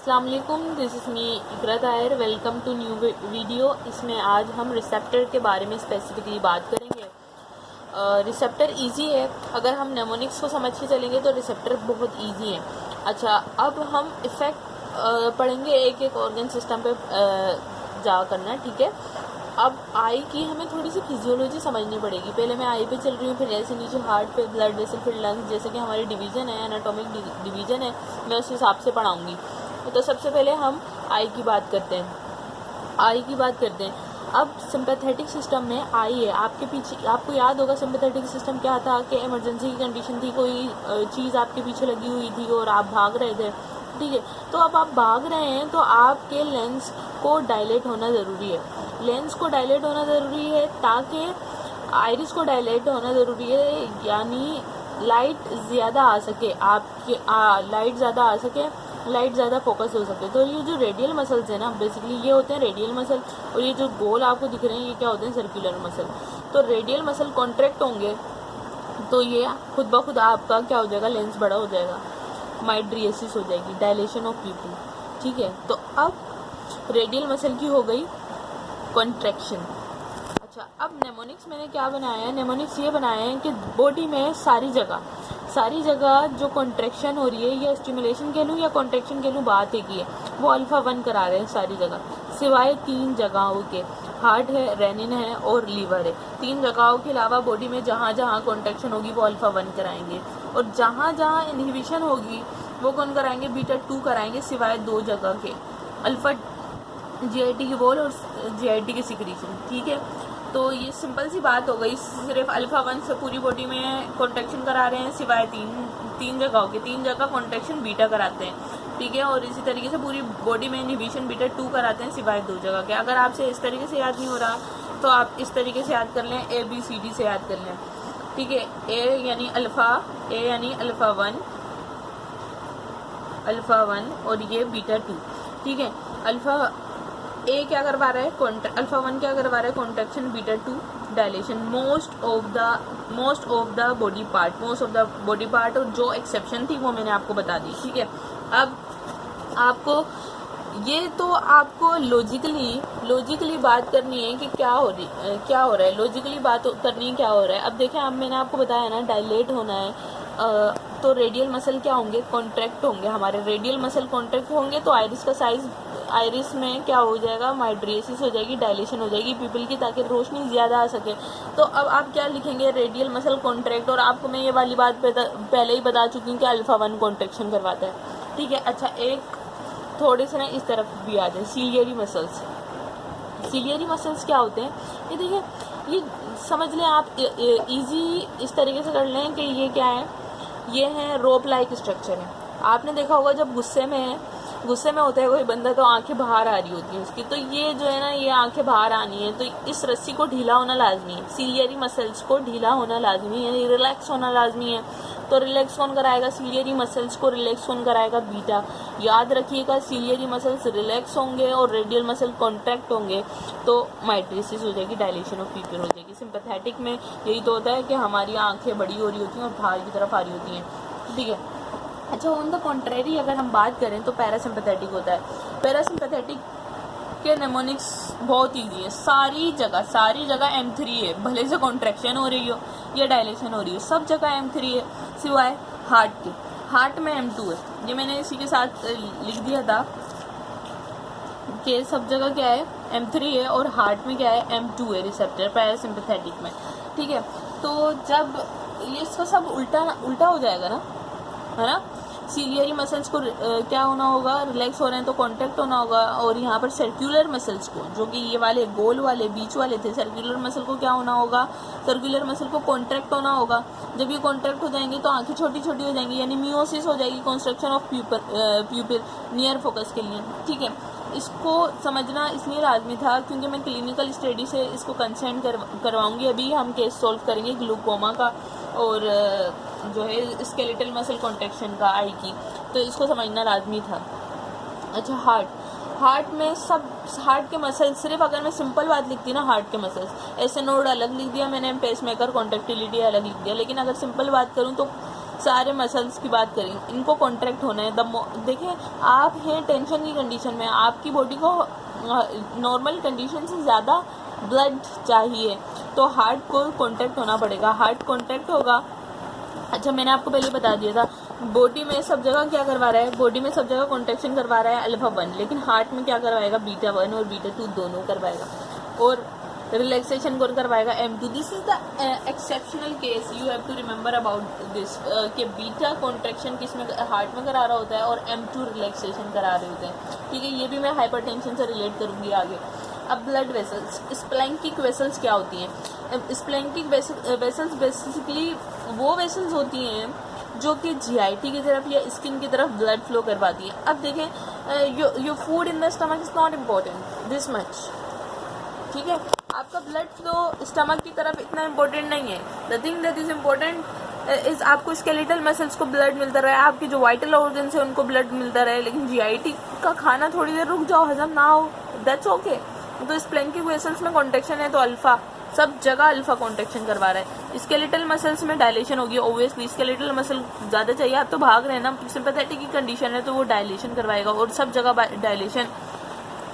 अस्सलाम वालेकुम, this is me Iqra Tahir. Welcome to new video. इसमें आज हम रिसेप्टर के बारे में स्पेसिफिकली बात करेंगे। रिसेप्टर इजी है, अगर हम नेमोनिक्स को समझ के चलेंगे तो रिसेप्टर बहुत इजी है। अच्छा, अब हम इफ़ेक्ट पढ़ेंगे एक एक ऑर्गन सिस्टम पे जा करना, ठीक है। अब आई की हमें थोड़ी सी फिजियोलॉजी समझनी पड़ेगी। पहले मैं आई पे चल रही हूँ, फिर जैसे नीचे हार्ट पे, ब्लड वेसल, फिर लंग्स, जैसे कि हमारी डिवीज़न है, एनाटॉमिक डिवीज़न है, मैं उस हिसाब से पढ़ाऊँगी। तो सबसे पहले हम आई की बात करते हैं। अब सिंपैथेटिक सिस्टम में आई है, आपके पीछे आपको याद होगा सिंपैथेटिक सिस्टम क्या था कि इमरजेंसी की कंडीशन थी, कोई चीज़ आपके पीछे लगी हुई थी और आप भाग रहे थे, ठीक है। तो अब आप भाग रहे हैं तो आपके लेंस को डायलेट होना ज़रूरी है, ताकि आइरिस को डायलेट होना ज़रूरी है, यानी लाइट ज़्यादा आ सके, आपके लाइट ज़्यादा फोकस हो सके। तो ये जो रेडियल मसल्स है ना, बेसिकली ये होते हैं रेडियल मसल, और ये जो गोल आपको दिख रहे हैं ये क्या होते हैं, सर्कुलर मसल। तो रेडियल मसल कॉन्ट्रैक्ट होंगे तो ये खुद ब खुद आपका क्या हो जाएगा, लेंस बड़ा हो जाएगा, माइड्रिएसिस हो जाएगी, डायलेशन ऑफ प्यूपिल, ठीक है। तो अब रेडियल मसल की हो गई कॉन्ट्रैक्शन। अच्छा, अब नेमोनिक्स मैंने क्या बनाया है, नेमोनिक्स ये बनाया है कि बॉडी में सारी जगह जो कॉन्ट्रैक्शन हो रही है, या स्टिमुलेशन कह लूँ या कॉन्ट्रैक्शन कह लूँ, बात एक ही है, वो अल्फ़ा 1 करा रहे हैं सारी जगह, सिवाय 3 जगहों के, हार्ट है, रेनिन है और लीवर है। 3 जगहों के अलावा बॉडी में जहाँ जहाँ कॉन्ट्रैक्शन होगी वो अल्फ़ा 1 कराएंगे, और जहाँ जहाँ इनहिबिशन होगी वो कौन कराएंगे, बीटा 2 कराएंगे, सिवाय 2 जगह के, अल्फ़ा GIT की वॉल और GIT की सिक्रीशन, ठीक है। तो ये सिंपल सी बात हो गई, सिर्फ अल्फ़ा 1 से पूरी बॉडी में कॉन्ट्रैक्शन करा रहे हैं, सिवाय तीन जगहों के, 3 जगह कॉन्ट्रैक्शन बीटा कराते हैं, ठीक है। और इसी तरीके से पूरी बॉडी में इनहिबिशन बीटा 2 कराते हैं, सिवाय 2 जगह के। अगर आपसे इस तरीके से याद नहीं हो रहा तो आप इस तरीके से याद कर लें, ABCD से याद कर लें, ठीक है। ए यानी अल्फ़ा 1 और ये बीटा 2, ठीक है। अल्फ़ा A क्या करवा रहा है, अल्फ़ा 1 क्या करवा रहा है, contraction, beta 2 dilation, most of the body part, और जो एक्सेप्शन थी वो मैंने आपको बता दी, ठीक है। अब आपको लॉजिकली बात करनी है कि क्या हो रहा है, लॉजिकली बात करनी है क्या हो रहा है। अब देखें, अब मैंने आपको बताया ना, डायलेट होना है, तो रेडियल मसल क्या होंगे, कॉन्ट्रैक्ट होंगे। हमारे रेडियल मसल कॉन्ट्रैक्ट होंगे तो आइरिस में क्या हो जाएगा, माइड्रिएसिस हो जाएगी, डायलेशन हो जाएगी पीपल की, ताकि रोशनी ज़्यादा आ सके। तो अब आप क्या लिखेंगे, रेडियल मसल कॉन्ट्रैक्ट, और आपको मैं ये वाली बात पहले ही बता चुकी हूँ कि अल्फ़ा 1 कॉन्ट्रैक्शन करवाता है, ठीक है। अच्छा, एक थोड़े से ना इस तरफ भी आ जाए, सीलियरी मसल्स क्या होते हैं, ये देखिए, ये समझ लें आप, इजी इस तरीके से कर लें कि ये क्या है, ये है रोप लाइक स्ट्रक्चर है। आपने देखा होगा जब गुस्से में होता है कोई बंदा तो आंखें बाहर आ रही होती है उसकी, तो ये जो है ना, ये आंखें बाहर आनी है, तो इस रस्सी को ढीला होना लाजमी है, सीलियरी मसल्स को ढीला होना लाजमी है, रिलैक्स होना लाजमी है। तो रिलैक्स कौन कराएगा, सीलियरी मसल्स को रिलैक्स कौन कराएगा, बीटा। याद रखिएगा, सीलियरी मसल्स रिलैक्स होंगे और रेडियल मसल कॉन्ट्रैक्ट होंगे तो माइट्रिसिस हो जाएगी, डायलेशन ऑफ प्यूपिल हो जाएगी। सिंपैथेटिक में यही तो होता है कि हमारी आंखें बड़ी हो रही होती हैं और बाहर की तरफ आ रही होती हैं, ठीक है। अच्छा, ऑन द कॉन्ट्रेरी अगर हम बात करें तो पैरासिम्पैथेटिक होता है। पैरासिम्पैथेटिक के नेमोनिक्स बहुत ईजी है, सारी जगह M3 है, भले से कॉन्ट्रैक्शन हो रही हो या डायलेशन हो रही हो, सब जगह M3 है, सिवाय हार्ट के। हार्ट में M2 है, ये मैंने इसी के साथ लिख दिया था कि सब जगह क्या है, M3 है, और हार्ट में क्या है, M2 है रिसेप्टर पैरासिम्पैथेटिक में, ठीक है। तो जब ये इसका सब उल्टा हो जाएगा ना, है ना, सीलियरी मसल्स को क्या होना होगा, रिलैक्स हो रहे हैं तो कॉन्ट्रैक्ट होना होगा, और यहाँ पर सर्कुलर मसल्स को, जो कि ये वाले गोल वाले बीच वाले थे, सर्कुलर मसल को क्या होना होगा, सर्कुलर मसल को कॉन्ट्रैक्ट होना होगा। जब ये कॉन्ट्रैक्ट हो जाएंगे तो आंखें छोटी छोटी हो जाएंगी, यानी मियोसिस हो जाएगी, कंस्ट्रक्शन ऑफ प्यूपिल नियर फोकस के लिए, ठीक है। इसको समझना इसलिए लाजमी था क्योंकि मैं क्लिनिकल स्टडी से इसको कंसर्न करवाऊँगी। अभी हम केस सॉल्व करेंगे ग्लूकोमा का और जो है स्केलेटल मसल कॉन्ट्रैक्शन का आई की, तो इसको समझना लाजमी था। अच्छा, हार्ट में हार्ट के मसल्स, सिर्फ अगर मैं सिंपल बात लिखती ना, हार्ट के मसल्स ऐसे नोड अलग लिख दिया मैंने, पेसमेकर कॉन्ट्रैक्टिलिटी अलग लिख दिया, लेकिन अगर सिंपल बात करूँ तो सारे मसल्स की बात करें, इनको कॉन्ट्रैक्ट होना है। देखिए आप हैं टेंशन की कंडीशन में, आपकी बॉडी को नॉर्मल कंडीशन से ज़्यादा ब्लड चाहिए, तो हार्ट को कॉन्ट्रैक्ट होना पड़ेगा। हार्ट कॉन्ट्रैक्ट होगा। अच्छा, मैंने आपको पहले बता दिया था, बॉडी में सब जगह क्या करवा रहा है, बॉडी में सब जगह कॉन्ट्रैक्शन करवा रहा है अल्फा 1, लेकिन हार्ट में क्या करवाएगा, बीटा 1 और बीटा 2 दोनों करवाएगा। और रिलैक्सेशन कौन करवाएगा, M2। This is the exceptional case, you have to remember about this, कि बीटा कॉन्ट्रैक्शन किस में, हार्ट में करा रहा होता है, और M2 रिलैक्सेशन करा रहे होते हैं। ठीक है, ये भी मैं हाइपरटेंशन से रिलेट करूँगी आगे। अब ब्लड वेसल्स, स्प्लैंकिक वेसल्स क्या होती हैं। स्प्लैंकिक वेसल्स बेसिकली वो वेसल्स होती हैं जो कि GIT की तरफ या स्किन की तरफ ब्लड फ्लो करवाती है। अब देखें, your food in the stomach is not important this much, ठीक है, आपका ब्लड फ्लो स्टमक की तरफ इतना इम्पोर्टेंट नहीं है। The thing that is important is आपको स्केलेटल मसल्स को ब्लड मिलता रहे, आपके जो वाइटल ऑर्गन्स है उनको ब्लड मिलता रहे, लेकिन GIT का खाना थोड़ी देर रुक जाओ, हजम ना हो, दैट्स ओके। तो स्प्लैंकिक वेसल्स में कॉन्ट्रैक्शन है तो अल्फा, सब जगह अल्फा कॉन्ट्रैक्शन करवा रहा है। स्केलेटल मसल्स में डायलेशन होगी, ऑब्वियसली स्केलेटल मसल ज़्यादा चाहिए, आप तो भाग रहे हैं ना, सिंपैथेटिक की कंडीशन है तो वो डायलेशन करवाएगा, और सब जगह डायलेशन।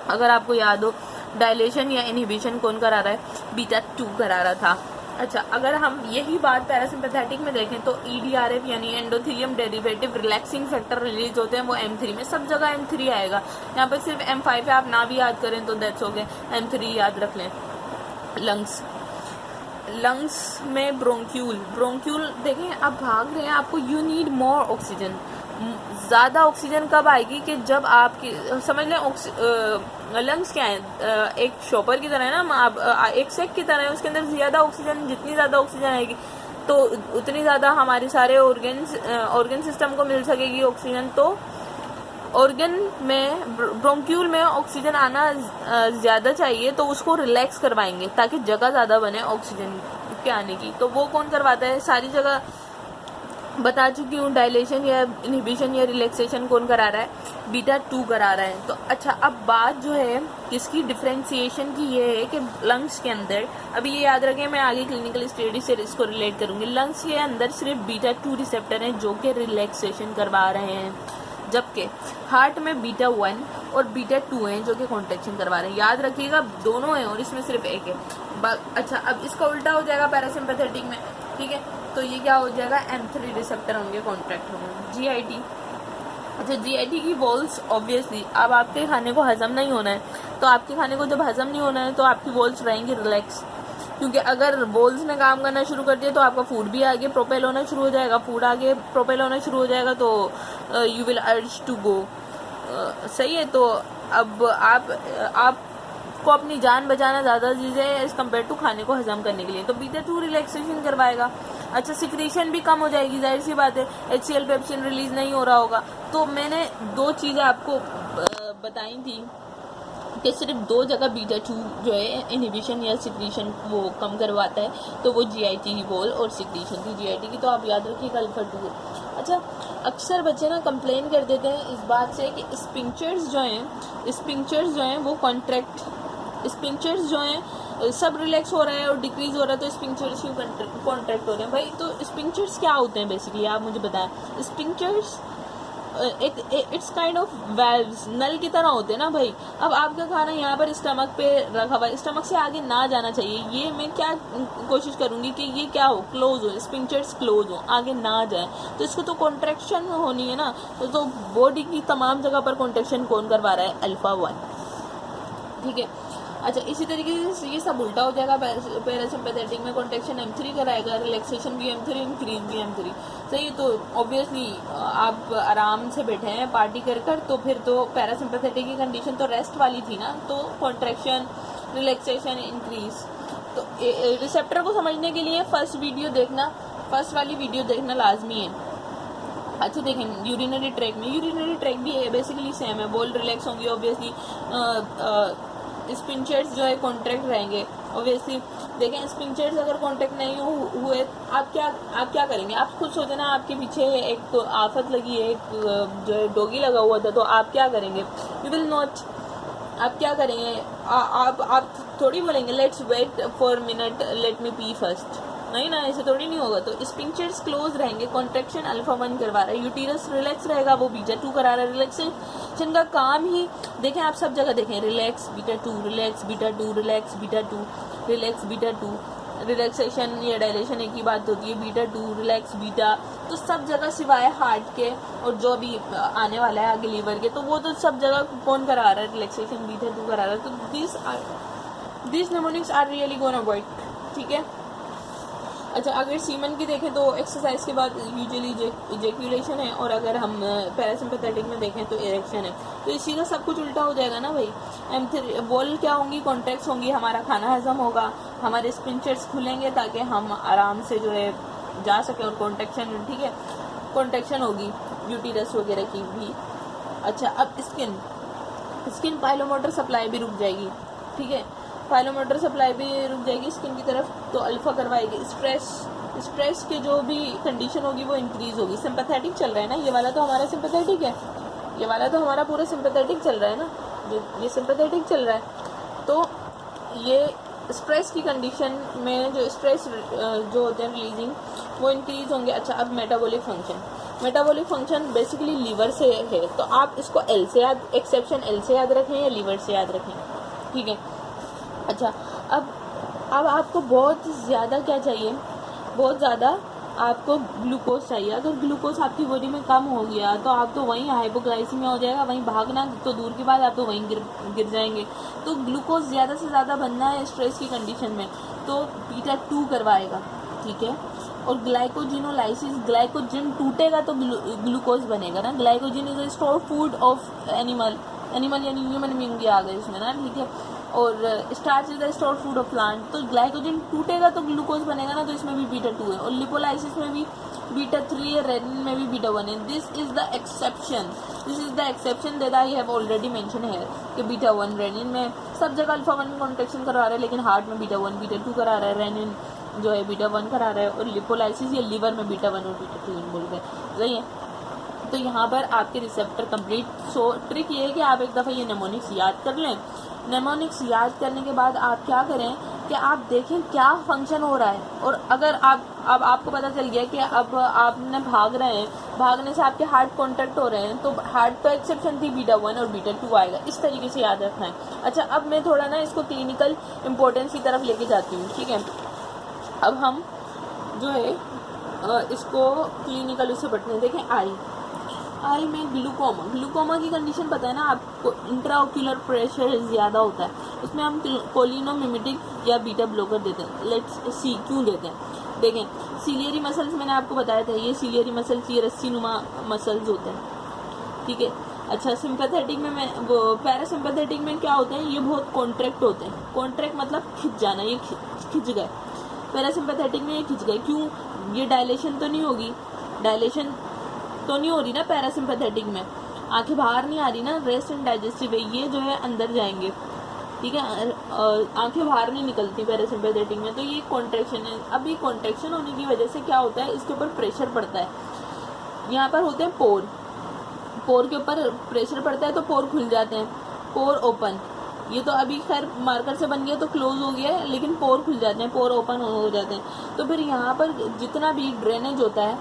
अगर आपको याद हो, डायलेशन या इनहिबिशन कौन करा रहा है, बीटा 2 करा रहा था। अच्छा, अगर हम यही बात पैरासिम्पैथेटिक में देखें तो EDRF यानी endothelium derivative relaxing factor release होते हैं, वो M3 में, सब जगह M3 आएगा। यहाँ पर सिर्फ M5 है, आप ना भी याद करें तो दैट्स ओके, M3 याद रख लें। लंग्स में ब्रोंक्यूल देखें, आप भाग रहे हैं, आपको यू नीड मोर ऑक्सीजन। ज़्यादा ऑक्सीजन कब आएगी कि जब आपकी, समझ लें लंग्स क्या है, एक शॉपर की तरह है ना, आप एक सेक की तरह है, उसके अंदर ज़्यादा ऑक्सीजन, जितनी ज़्यादा ऑक्सीजन आएगी तो उतनी ज़्यादा हमारे सारे ऑर्गन सिस्टम को मिल सकेगी ऑक्सीजन। तो ऑर्गन में, ब्रोंक्यूल में ऑक्सीजन आना ज़्यादा चाहिए, तो उसको रिलैक्स करवाएंगे ताकि जगह ज़्यादा बने ऑक्सीजन के आने की। तो वो कौन करवाता है, सारी जगह बता चुकी हूँ, डायलेशन या इनहिबिशन या रिलैक्सेशन कौन करा रहा है, बीटा 2 करा रहा है। तो अच्छा, अब बात जो है इसकी डिफ्रेंशिएशन की ये है कि लंग्स के अंदर, अभी ये याद रखें, मैं आगे क्लिनिकल स्टडी से इसको रिलेट करूँगी, लंग्स के अंदर सिर्फ बीटा 2 रिसेप्टर हैं जो कि रिलैक्सेशन करवा रहे हैं, जबकि हार्ट में बीटा 1 और बीटा 2 हैं जो कि कॉन्ट्रैक्शन करवा रहे हैं। याद रखिएगा, दोनों हैं और इसमें सिर्फ एक है। अच्छा, अब इसका उल्टा हो जाएगा पैरासिम्पैथेटिक में, ठीक है, तो ये क्या हो जाएगा, M3 रिसेप्टर होंगे, कॉन्ट्रैक्ट होंगे। GIT, अच्छा, GIT की वॉल्स, ऑब्वियसली अब आपके खाने को हजम नहीं होना है, तो आपके खाने को जब हजम नहीं होना है तो आपकी वॉल्स रहेंगी रिलैक्स, क्योंकि अगर वॉल्स ने काम करना शुरू कर दिया तो आपका फूड भी आगे प्रोपेल होना शुरू हो जाएगा, फूड आगे प्रोपेल होना शुरू हो जाएगा, तो you will urge to go. सही है, तो अब आपको अपनी जान बचाना ज़्यादा चीज़ें है एज़ कम्पेयर टू खाने को हजम करने के लिए, तो बीटा 2 रिलैक्सेशन करवाएगा। अच्छा, सिक्रीशन भी कम हो जाएगी, जाहिर सी बात है, HCl पेप्सिन रिलीज नहीं हो रहा होगा। तो मैंने 2 चीज़ें आपको बताई थी कि सिर्फ 2 जगह बीटा 2 जो है इनहिबिशन या सिक्रीशन वो कम करवाता है, तो वो GIT की वॉल और सिक्रीशन की GIT की, तो आप याद रखिएगा अल्फा 2। अच्छा, अक्सर बच्चे ना कंप्लेन कर देते हैं इस बात से कि स्पिंक्चर्स जो हैं वो कॉन्ट्रैक्ट, स्पिंक्चर्स जो हैं सब रिलैक्स हो रहा है और डिक्रीज हो रहा है, तो स्पिंक्चर्स क्यों कॉन्ट्रैक्ट हो रहे हैं भाई। तो स्पिंक्चर्स क्या होते हैं बेसिकली, आप मुझे बताएं। स्पिंक्चर्स इट्स काइंड ऑफ वेल्व्स, नल की तरह होते हैं ना भाई। अब आपका खाना यहाँ पर स्टमक पे रखा हुआ है, स्टमक से आगे ना जाना चाहिए, ये मैं क्या कोशिश करूँगी कि ये क्या हो, क्लोज हो, स्पिंक्चर्स क्लोज हो, आगे ना जाए, तो इसको तो कॉन्ट्रैक्शन होनी है ना। तो बॉडी की तमाम जगह पर कॉन्ट्रैक्शन कौन करवा रहा है, अल्फा 1, ठीक है। अच्छा, इसी तरीके से ये सब उल्टा हो जाएगा, पैरासिम्पैथेटिक में कॉन्ट्रैक्शन M3 कराएगा, रिलैक्सेशन भी M3, इंक्रीज भी M3। सही है, तो ऑब्वियसली आप आराम से बैठे हैं पार्टी कर, तो फिर तो पैरासिम्पैथेटिक की कंडीशन तो रेस्ट वाली थी ना, तो कॉन्ट्रैक्शन, रिलैक्सेशन, इंक्रीज। तो रिसेप्टर को समझने के लिए फर्स्ट वाली वीडियो देखना लाजमी है। अच्छा, देखें, यूरिनरी ट्रैक भी बेसिकली सेम है, बॉल रिलैक्स होंगी ऑब्वियसली, स्पिंक्चर्स जो है कॉन्ट्रैक्ट रहेंगे ऑब्वियसली। देखें, स्पिंक्चर्स अगर कॉन्ट्रैक्ट नहीं हुए आप क्या करेंगे, आप खुद सोचें ना, आपके पीछे एक तो आफत लगी है, एक जो है डॉगी लगा हुआ था, तो आप क्या करेंगे, यू विल नॉट, आप क्या करेंगे, आप थोड़ी बोलेंगे let's wait for minute, let me pee first, नहीं ना, ऐसे थोड़ी नहीं होगा। तो स्पिंक्चर्स क्लोज रहेंगे, कॉन्ट्रैक्शन अल्फा 1 करवा रहा है, यूटीरस रिलैक्स रहेगा, वो बीटा 2 करा रहा है। रिलैक्सेशन का काम ही देखें आप, सब जगह देखें, relax beta 2, relax beta 2, relax beta 2, relax beta 2। Relaxation या डायलेशन एक ही बात होती है, बीटा 2 रिलैक्स बीटा। तो सब जगह सिवाय हार्ट के और जो भी आने वाला है आगे लीवर के, तो वो तो सब जगह कौन करा रहा है, रिलैक्सेशन बीटा 2 करा रहा है। तो this mnemonics are really gonna work, ठीक है। अच्छा, अगर सीमन की देखें तो एक्सरसाइज के बाद यूजुअली इजेक्यूलेशन है, और अगर हम पैरासिम्पैथेटिक में देखें तो इरेक्शन है। तो इसी का सब कुछ उल्टा हो जाएगा ना भाई। वॉल क्या होंगी, कॉन्ट्रैक्ट्स होंगी, हमारा खाना हजम होगा, हमारे स्पिंचर्स खुलेंगे ताकि हम आराम से जो है जा सके, और कॉन्ट्रैक्शन, ठीक है, कॉन्ट्रैक्शन होगी यूटीरस वगैरह की भी। अच्छा, अब स्किन पाइलोमोटर सप्लाई भी रुक जाएगी, ठीक है, पाइलोमोटर सप्लाई भी रुक जाएगी स्किन की तरफ, तो अल्फा करवाएगी। स्ट्रेस के जो भी कंडीशन होगी वो इंक्रीज होगी। सिंपैथेटिक चल रहा है ना, ये वाला तो हमारा सिंपैथेटिक है, ये वाला तो हमारा पूरा सिंपैथेटिक चल रहा है ना, ये सिंपैथेटिक चल रहा है। तो ये स्ट्रेस की कंडीशन में जो स्ट्रेस जो होते हैं रिलीजिंग, वो इंक्रीज होंगे। अच्छा, अब मेटाबॉलिक फंक्शन बेसिकली लीवर से है, तो आप इसको एल से याद, एक्सेप्शन एल से याद रखें या लीवर से याद रखें, ठीक है। अच्छा, अब आपको बहुत ज़्यादा क्या चाहिए, बहुत ज़्यादा आपको ग्लूकोज चाहिए। अगर ग्लूकोज आपकी बॉडी में कम हो गया तो आप तो वहीं हाइपोग्लाइसीमिया हो जाएगा, वहीं भागना तो दूर की बात, आप तो वहीं गिर जाएंगे। तो ग्लूकोज ज़्यादा से ज़्यादा बनना है स्ट्रेस की कंडीशन में, तो बीटा 2 करवाएगा, ठीक है। और ग्लाइकोजिनोलाइसिस, ग्लाइकोजिन टूटेगा तो ग्लूकोज बनेगा ना। Glycogen is a store food of animal यानी ह्यूमन बीइंग भी आ गए इसमें ना, ठीक है। और starch is the store food of plant, तो ग्लाइकोजन टूटेगा तो ग्लूकोज बनेगा ना, तो इसमें भी बीटा 2 है। और लिपोलाइसिस में भी बीटा 3 है, रेनिन में भी बीटा 1 है। This is the exception that I have already mention है कि बीटा 1 रेनिन में सब जगह अल्फा 1 कॉन्ट्रैक्शन करा रहा है, लेकिन हार्ट में बीटा 1 बीटा 2 करा रहा है, रेनिन जो है बीटा 1 करा रहा है, और लिपोलाइसिस या लीवर में बीटा 1 और बीटा 2 बोल रहे हैं, सही है। तो यहाँ पर आपके रिसेप्टर कंप्लीट। सो ट्रिक ये है कि आप एक दफ़ा ये नेमोनिक्स याद कर लें। नेमोनिक्स याद करने के बाद आप क्या करें कि आप देखें क्या फंक्शन हो रहा है, और अगर अब आपको पता चल गया कि अब आपने भाग रहे हैं, भागने से आपके हार्ट कॉन्टैक्ट हो रहे हैं, तो हार्ट तो एक्सेप्शन थी, बीटा 1 और बीटा 2 आएगा। इस तरीके से याद रखना है। अच्छा, अब मैं थोड़ा ना इसको क्लिनिकल इम्पोर्टेंस की तरफ लेके जाती हूँ, ठीक है। अब हम जो है इसको क्लिनिकल उससे बढ़ते हैं। देखें, आई में ग्लूकोमा की कंडीशन पता है ना आपको, इंट्राओक्यूलर प्रेशर ज़्यादा होता है, उसमें हम कोलिनोमिमेटिक या बीटा ब्लॉकर देते हैं। लेट्स सी क्यों देते हैं। देखें, सीलियरी मसल्स मैंने आपको बताया था, ये सीलियरी मसल्स ये रस्सी नुमा मसल्स होते हैं, ठीक है। अच्छा, सिंपैथेटिक में वो पैरासिम्पैथेटिक में क्या होते हैं, ये बहुत कॉन्ट्रैक्ट होते हैं। कॉन्ट्रैक्ट मतलब खिंच जाना, ये खिंच गए। पैरासिम्पैथेटिक में ये खिंच गए, क्यों, ये डायलेशन तो नहीं होगी, डायलेशन तो नहीं हो रही ना पैरासिम्पैथेटिक में, आंखें बाहर नहीं आ रही ना, रेस्ट एंड डाइजेस्टिव है, ये जो है अंदर जाएंगे, ठीक है। आंखें बाहर नहीं निकलती पैरासिम्पैथेटिक में, तो ये कॉन्ट्रैक्शन है। अब ये कॉन्ट्रैक्शन होने की वजह से क्या होता है, इसके ऊपर प्रेशर पड़ता है। यहाँ पर होते हैं पोर के ऊपर प्रेशर पड़ता है तो पोर खुल जाते हैं, पोर ओपन। ये तो अभी खैर मार्कर से बन गया तो क्लोज हो गया है, लेकिन पोर खुल जाते हैं, पोर ओपन हो जाते हैं। तो फिर यहाँ पर जितना भी ड्रेनेज होता है,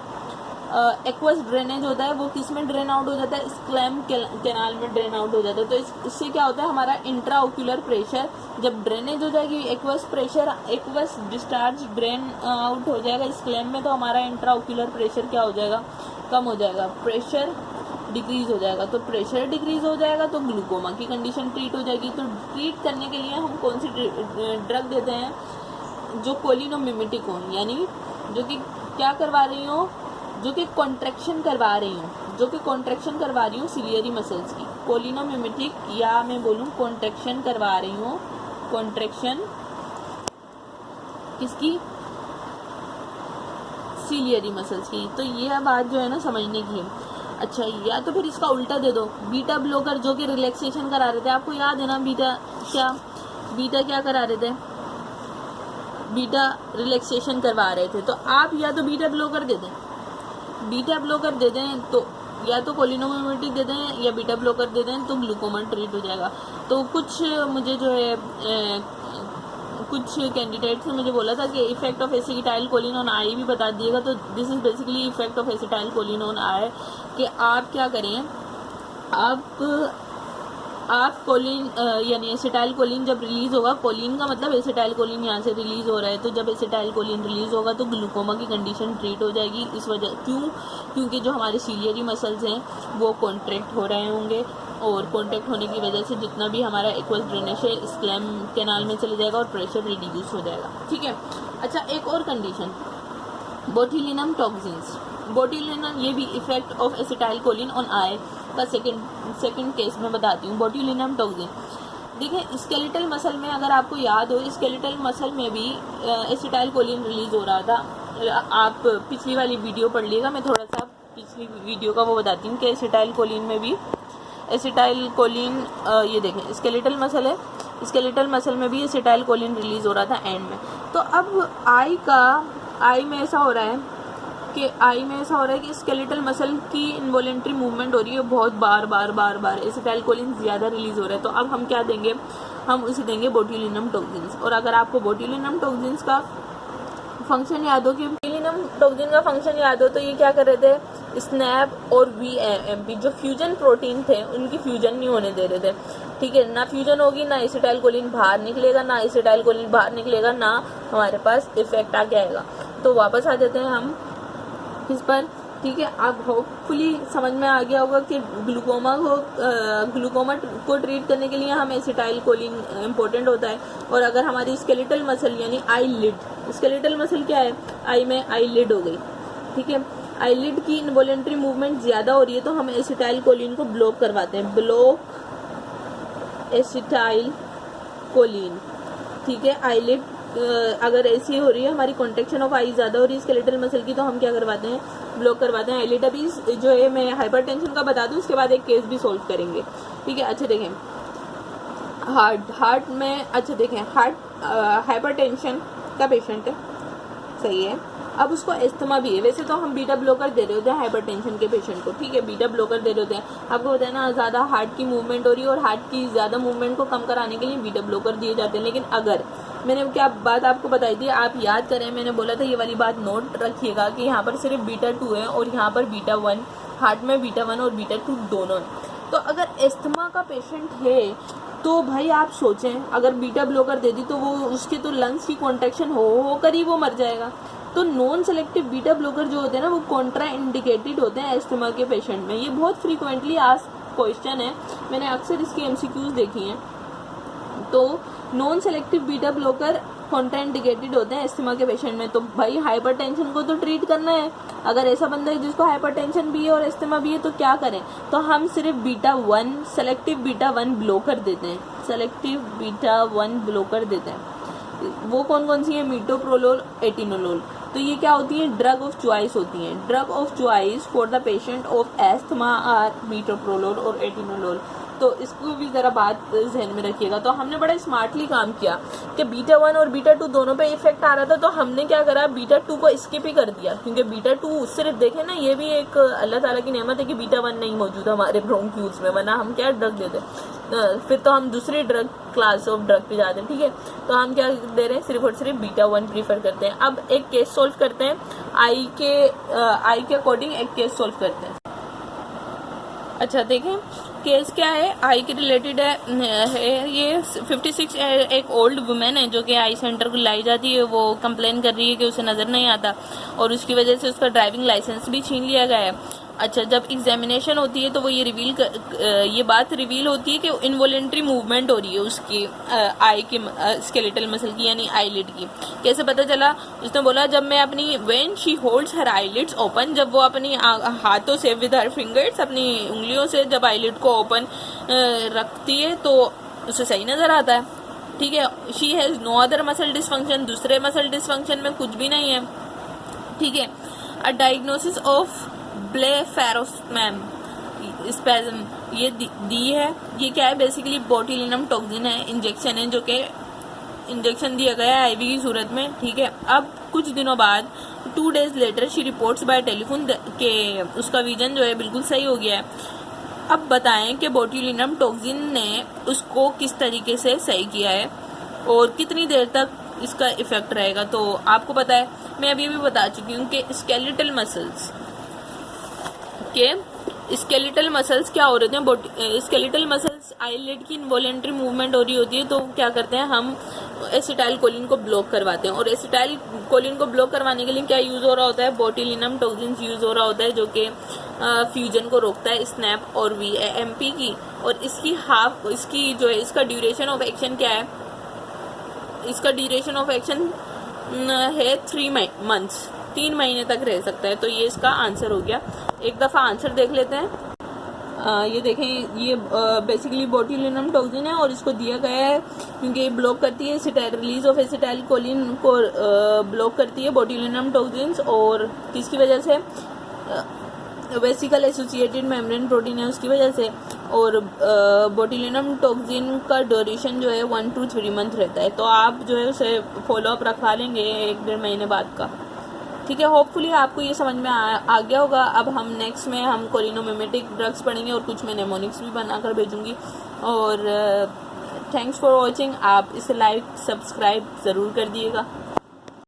एक्वस ड्रेनेज होता है, वो किस में ड्रेन आउट हो जाता है, स्क्लेम कैनाल में ड्रेन आउट हो जाता है। तो इससे क्या होता है, हमारा इंट्राओक्यूलर प्रेशर जब ड्रेनेज हो जाएगी, एक्वस डिस्चार्ज ड्रेन आउट हो जाएगा स्क्लेम में, तो हमारा इंट्राओक्यूलर प्रेशर क्या हो जाएगा, कम हो जाएगा, प्रेशर डिक्रीज हो जाएगा। तो प्रेशर डिक्रीज हो जाएगा तो ग्लूकोमा की कंडीशन ट्रीट हो जाएगी। तो ट्रीट करने के लिए हम कौन सी ड्रग देते हैं, जो कोलिनोमिमेटिक हो, यानी जो कि क्या करवा रही हो, जो कि कॉन्ट्रैक्शन करवा रही हूँ सिलियरी मसल्स की, कोलिनोमिमेटिक, या मैं बोलूँ कॉन्ट्रैक्शन करवा रही हूँ, कॉन्ट्रैक्शन किसकी, सिलियरी मसल्स की। तो ये बात जो है ना समझने की है। अच्छा, या तो फिर इसका उल्टा दे दो, बीटा ब्लॉकर जो कि रिलैक्सेशन करा रहे थे, आपको याद है ना, बीटा क्या करा रहे थे, बीटा रिलैक्सेशन करवा रहे थे। तो आप या तो बीटा ब्लॉकर दे दें, तो या तो कोलिनोमिमेटिक दे दें या बीटा ब्लॉकर दे दें, तो ग्लूकोमा ट्रीट हो जाएगा। तो कुछ मुझे जो है कुछ कैंडिडेट्स ने मुझे बोला था कि effect of acetyl choline on I भी बता दिएगा। तो this is basically effect of acetyl choline on I, कि आप क्या करें, आप कोलिन यानी एसिटाइल कोलिन जब रिलीज़ होगा, कोलिन का मतलब एसिटाइल कोलिन यहाँ से रिलीज़ हो रहा है, तो जब एसिटाइल कोलिन रिलीज़ होगा तो ग्लूकोमा की कंडीशन ट्रीट हो जाएगी। इस वजह क्योंकि जो हमारे सीलियरी मसल्स हैं वो कॉन्ट्रैक्ट हो रहे होंगे, और कॉन्ट्रैक्ट होने की वजह से जितना भी हमारा एक्वस ड्रेनेज है स्क्लेम कैनाल में चले जाएगा और प्रेशर रिड्यूस हो जाएगा। ठीक है। अच्छा, एक और कंडीशन, बोट्यूलिनम टॉक्सिन्स। बोट्यूलिनम ये भी effect of acetyl choline on I का सेकंड केस में बताती हूँ। बोट्यूलिनम टॉक्सिन, देखिए स्केलेटल मसल में अगर आपको याद हो, स्केलेटल मसल में भी एसिटाइल कोलिन रिलीज़ हो रहा था। आप पिछली वाली वीडियो पढ़ लीजिएगा, मैं थोड़ा सा पिछली वीडियो का वो बताती हूँ कि एसिटाइल कोलिन में भी एसिटाइल कोलिन ये देखें स्केलेटल मसल है, स्केलेटल मसल में भी एसिटाइल कोलिन रिलीज़ हो रहा था एंड में। तो अब आई में ऐसा हो रहा है कि स्केलेटल मसल की इनवॉलेंट्री मूवमेंट हो रही है, बहुत बार एसिटाइल कोलिन ज़्यादा रिलीज़ हो रहा है। तो अब हम क्या देंगे, हम उसे देंगे बोट्यूलिनम टॉक्सिन्स। और अगर आपको बोट्यूलिनम टॉक्सिन्स का फंक्शन याद हो, कि बोट्यूलिनम टॉक्सिन का फंक्शन याद हो, तो ये क्या कर रहे थे, स्नैप और VMP जो फ्यूजन प्रोटीन थे उनकी फ्यूजन नहीं होने दे रहे थे। ठीक है, ना फ्यूजन होगी, ना एसिटाइल कोलिन बाहर निकलेगा, ना हमारे पास इफेक्ट आ जाएगा। तो वापस आ जाते हैं हम इस पर। ठीक है, अब होपफुली समझ में आ गया होगा कि ग्लूकोमा को ट्रीट करने के लिए हम एसिटाइल कोलिन इम्पोर्टेंट होता है। और अगर हमारी स्केलेटल मसल यानी आई लिड, स्केलेटल मसल क्या है, आई में आई लिड हो गई। ठीक है, आई लिड की इनवॉलेंट्री मूवमेंट ज़्यादा हो रही है तो हम एसिटाइल कोलिन को ब्लॉक करवाते हैं, ब्लॉक एसिटाइल कोलिन। ठीक है, आई लिड अगर ऐसी हो रही है, हमारी कॉन्ट्रैक्शन ऑफ आई ज़्यादा हो रही है स्केलेटल मसल की, तो हम क्या करवाते हैं, ब्लॉक करवाते हैं। आईलिड अभी जो है मैं हाइपरटेंशन का बता दूं, उसके बाद एक केस भी सोल्व करेंगे। ठीक है, अच्छा देखें हार्ट में, अच्छा देखें हार्ट हाइपरटेंशन का पेशेंट है, सही है। अब उसको एस्थमा भी है, वैसे तो हम बीटा ब्लॉकर दे रहे होते हैं हाइपरटेंशन के पेशेंट को। ठीक है, बीटा ब्लॉकर दे रहे होते हैं, आपको बताया ना ज़्यादा हार्ट की मूवमेंट हो रही है और हार्ट की ज़्यादा मूवमेंट को कम कराने के लिए बीटा ब्लॉकर दिए जाते हैं। लेकिन अगर मैंने क्या बात आपको बताई थी, आप याद करें, मैंने बोला था ये वाली बात नोट रखिएगा कि यहाँ पर सिर्फ बीटा 2 है और यहाँ पर बीटा 1, हार्ट में बीटा 1 और बीटा 2 दोनों है। तो अगर एस्थमा का पेशेंट है तो भाई आप सोचें, अगर बीटा ब्लॉकर दे दी तो वो उसके तो लंग्स की कॉन्ट्रैक्शन होकर ही वो मर जाएगा। तो नॉन सेलेक्टिव बीटा ब्लॉकर जो होते हैं ना, वो कॉन्ट्रा इंडिकेटेड होते हैं एस्थमा के पेशेंट में। ये बहुत फ्रीक्वेंटली आस्क्ड क्वेश्चन है, मैंने अक्सर इसकी MCQs देखी हैं। तो non selective beta blocker Contra indicated होते हैं एस्थमा के पेशेंट में। तो भाई हाइपरटेंशन को तो ट्रीट करना है, अगर ऐसा बंदा है जिसको हाइपरटेंशन भी है और एस्थमा भी है तो क्या करें, तो हम सिर्फ बीटा 1 सेलेक्टिव बीटा 1 ब्लॉकर देते हैं, सेलेक्टिव बीटा 1 ब्लॉकर देते हैं। वो कौन कौन सी है, मीटोप्रोलोल, एटिनोलोल। तो ये क्या होती है, ड्रग ऑफ चॉइस होती हैं। Drug of choice for the patient of asthma are metoprolol और एटिनोलोल। तो इसको भी ज़रा बात जहन में रखिएगा। तो हमने बड़ा स्मार्टली काम किया कि बीटा 1 और बीटा 2 दोनों पे इफेक्ट आ रहा था, तो हमने क्या करा, बीटा 2 को स्किप ही कर दिया, क्योंकि बीटा 2 सिर्फ देखें ना, ये भी एक अल्लाह ताला की नेमत है कि बीटा 1 नहीं मौजूद हमारे ब्रोंक्यूल्स में, वरना हम क्या ड्रग देते, फिर तो हम दूसरी ड्रग क्लास ऑफ ड्रग पे जाते हैं। ठीक है, तो हम क्या दे रहे हैं, सिर्फ और सिर्फ बीटा 1 प्रीफर करते हैं। अब एक केस सोल्व करते हैं, आई के अकॉर्डिंग एक केस सोल्व करते हैं। अच्छा देखें केस क्या है, आई के रिलेटेड है। ये 56 एक ओल्ड वुमेन है जो कि आई सेंटर को लाई जाती है, वो कंप्लेन कर रही है कि उसे नज़र नहीं आता और उसकी वजह से उसका ड्राइविंग लाइसेंस भी छीन लिया गया है। अच्छा, जब एग्जामिनेशन होती है तो वो ये बात रिवील होती है कि इनवॉलेंट्री मूवमेंट हो रही है उसकी आई के स्केलेटल मसल की यानी आईलिड की। कैसे पता चला, उसने बोला जब मैं अपनी when she holds her eyelids open, जब वो अपनी हाथों से विद हर फिंगर्स, अपनी उंगलियों से जब आईलिड को ओपन रखती है तो उसे सही नज़र आता है। ठीक है, she has no other muscle dysfunction, दूसरे मसल डिसफंक्शन में कुछ भी नहीं है। ठीक है, a diagnosis of blepharospasm spasm ये दी है। ये क्या है, बेसिकली बोट्यूलिनम टॉक्सिन है, इंजेक्शन है, जो कि इंजेक्शन दिया गया है आईवी की सूरत में। ठीक है, अब कुछ दिनों बाद 2 days later she reports by telephone के उसका विजन जो है बिल्कुल सही हो गया है। अब बताएं कि बोट्यूलिनम टॉक्सिन ने उसको किस तरीके से सही किया है। और कितनी देर तक इसका इफेक्ट रहेगा। तो आपको पता है, मैं अभी भी बता चुकी हूँ कि स्केलेटल मसल्स क्या हो रहे हैं। स्केलेटल मसल्स आईलिड की इनवॉलेंट्री मूवमेंट हो रही होती है, तो क्या करते हैं हम एसिटाइल कोलिन को ब्लॉक करवाते हैं। और एसिटाइल कोलिन को ब्लॉक करवाने के लिए क्या यूज हो रहा होता है, बोtulinum टॉक्सिन्स यूज हो रहा होता है, जो कि फ्यूजन को रोकता है स्नैप और VAMP की। और इसकी जो है इसका ड्यूरेशन ऑफ एक्शन क्या है, इसका ड्यूरेशन ऑफ एक्शन है 3 मंथ्स, 3 महीने तक रह सकता है। तो ये इसका आंसर हो गया। एक दफ़ा आंसर देख लेते हैं। ये देखें, ये बेसिकली बोtulinum टॉक्सिन है और इसको दिया गया है क्योंकि ये ब्लॉक करती है रिलीज ऑफ एसिटाइल कोलिन को ब्लॉक करती है बोtulinum टॉक्सिन्स। और किसकी वजह से, वेसिकल एसोसिएटेड मेम्ब्रेन प्रोटीन है उसकी वजह से। और बोtulinum टॉक्सिन का ड्यूरेशन जो है 1 to 3 मंथ रहता है। तो आप जो है उसे फॉलोअप रखवा लेंगे 1-1.5 महीने बाद का, ठीक है। होपफुली आपको ये समझ में आ गया होगा। अब हम नेक्स्ट में हम कोलिनोमिमेटिक ड्रग्स पढ़ेंगे और कुछ मैं नेमोनिक्स भी बनाकर भेजूंगी। और थैंक्स फॉर वॉचिंग। आप इसे लाइक सब्सक्राइब ज़रूर कर दिएगा।